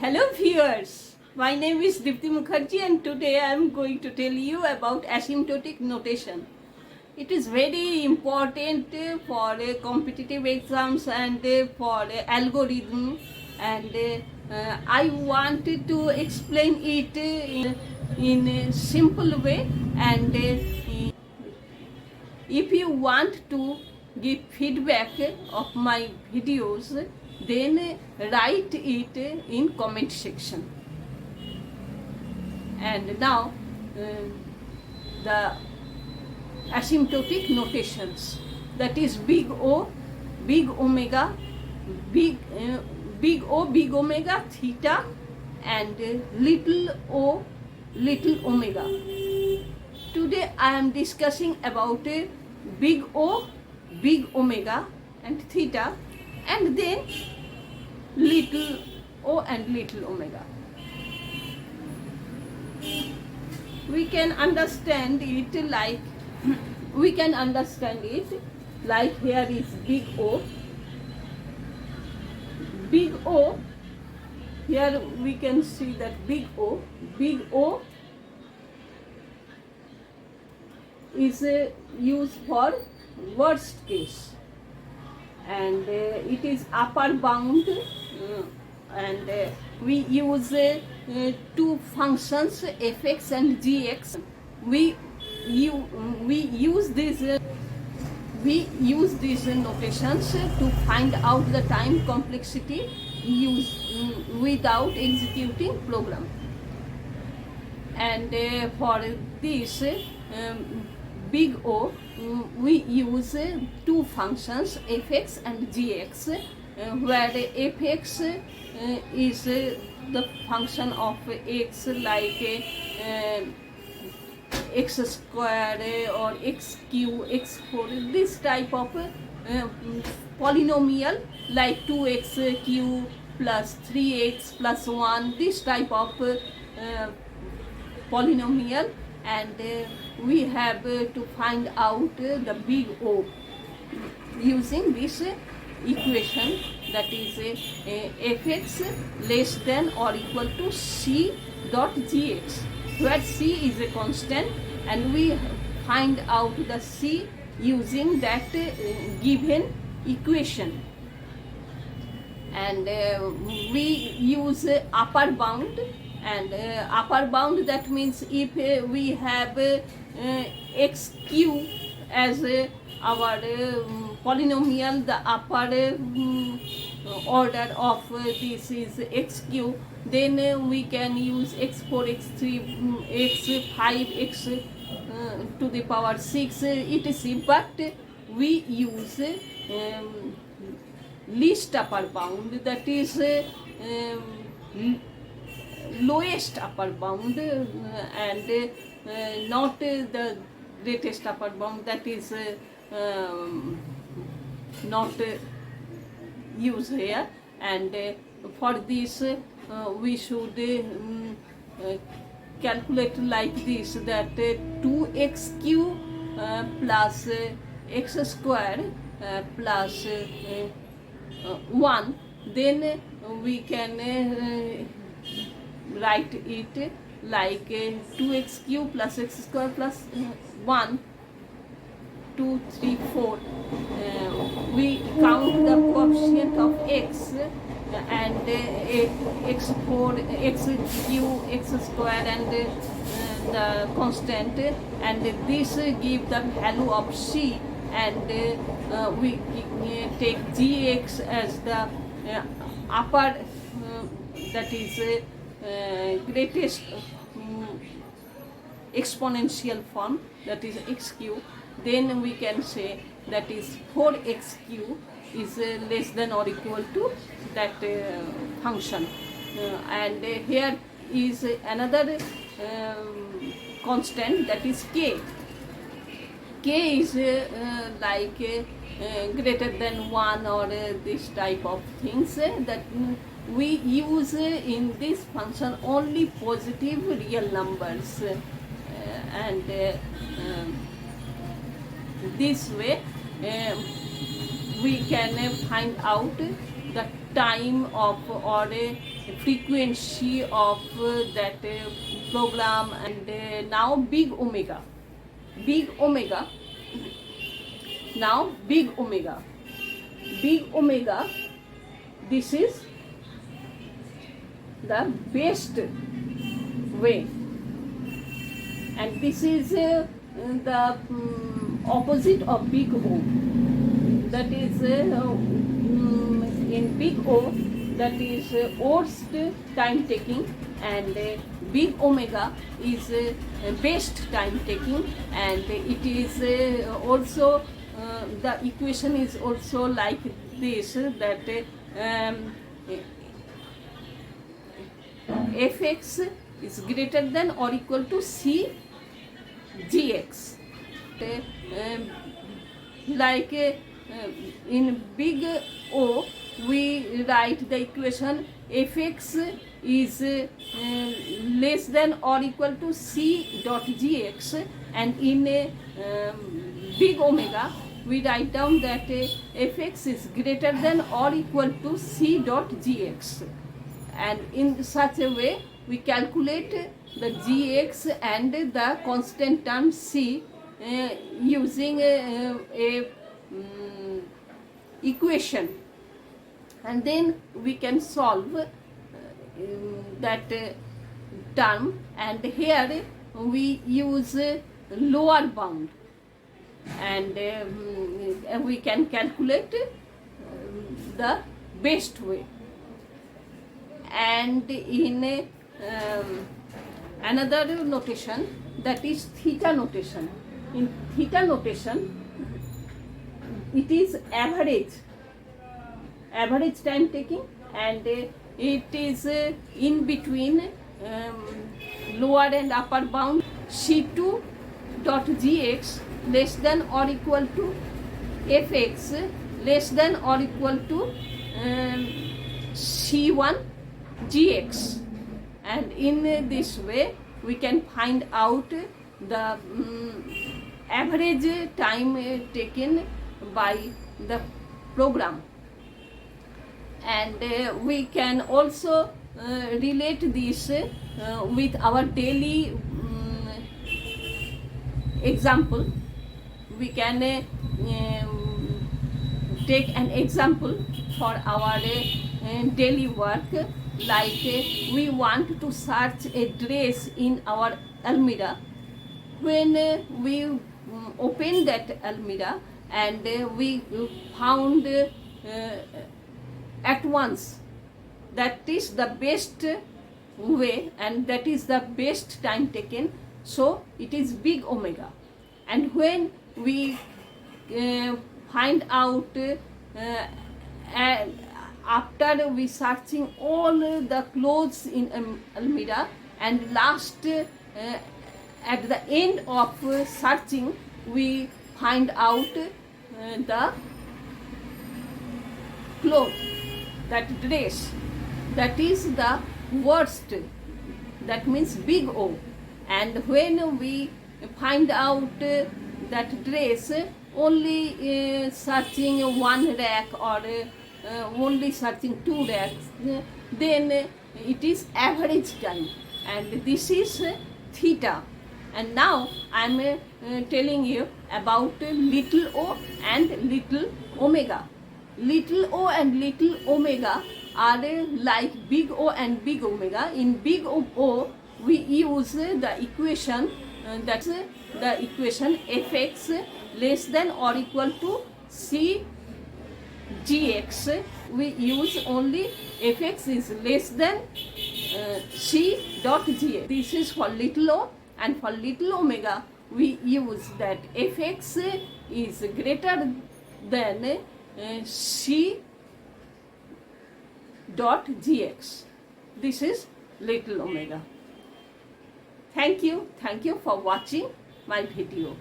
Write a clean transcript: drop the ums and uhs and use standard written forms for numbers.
Hello viewers, my name is Dipti Mukherjee and today I am going to tell you about asymptotic notation. It is very important for competitive exams and for algorithm, and I wanted to explain it in a simple way, and if you want to give feedback of my videos, then write it in comment section. And now the asymptotic notations, that is big O, big omega, big O, big omega, theta, and little o, little omega. Today I am discussing about big O, big omega and theta, and then little o and little omega. We can understand it like here is big O. Big O, here we can see that big O is used for worst case, and it is upper bound, and we use two functions fx and gx. We use these notations to find out the time complexity without executing program. And for this big O, we use two functions fx and gx, where fx is the function of x, like x square or x cube, x4, this type of polynomial, like 2x cube plus 3x plus 1, this type of polynomial. And we have to find out the big O using this equation, that is fx less than or equal to c dot gx, where c is a constant, and we find out the c using that given equation. And we use upper bound, and upper bound, that means if we have x cube as our polynomial, the upper order of this is x cube, then we can use x4, x3, x5, x to the power 6 etc. But we use least upper bound, that is lowest upper bound, and not the greatest upper bound, that is not used here. And for this we should calculate like this, that 2x cube plus x square plus 1, then we can write it like 2x cube plus x square plus 1, 2, 3, 4. We count the coefficient of x, and x4, x cube, x square, and the constant, and this give the value of c, and we take gx as the upper, that is greatest exponential form, that is x cube. Then we can say that is 4x cube is less than or equal to that function. And here is another constant, that is k. K is like greater than 1 or this type of things, that we use in this function only positive real numbers, and this way we can find out the time of or frequency of that program. And now big omega, big omega, now big omega, big omega, this is the best way, and this is the opposite of big O. That is in big O, that is worst time taking, and big omega is best time taking. And it is also the equation is also like this, that fx is greater than or equal to c gx. Like in big O, we write the equation fx is less than or equal to c dot gx, and in big omega we write down that fx is greater than or equal to c dot gx. And in such a way we calculate the gx and the constant term c using a equation, and then we can solve that term. And here we use lower bound, and we can calculate the best way. And in another notation, that is theta notation. In theta notation, it is average time taking, and it is in between lower and upper bound. C2 dot gx less than or equal to fx less than or equal to c1 gx. And in this way we can find out the average time taken by the program. And we can also relate this with our daily example. We can take an example for our daily work. Like we want to search a dress in our almirah. When we open that almirah, and we found at once that is the best way, and that is the best time taken, so it is big omega. And when we find out after we searching all the clothes in almirah, and last at the end of searching we find out the cloth, that dress, that is the worst, that means big O. And when we find out that dress only searching one rack, or only searching two racks, then it is average time, and this is theta. And now I am telling you about little o and little omega. Little o and little omega are like big O and big omega. In big O we use the equation, that's the equation fx less than or equal to c gx. We use only fx is less than c dot gx. This is for little o. And for little omega we use that fx is greater than c dot gx. This is little omega. Thank you for watching my video.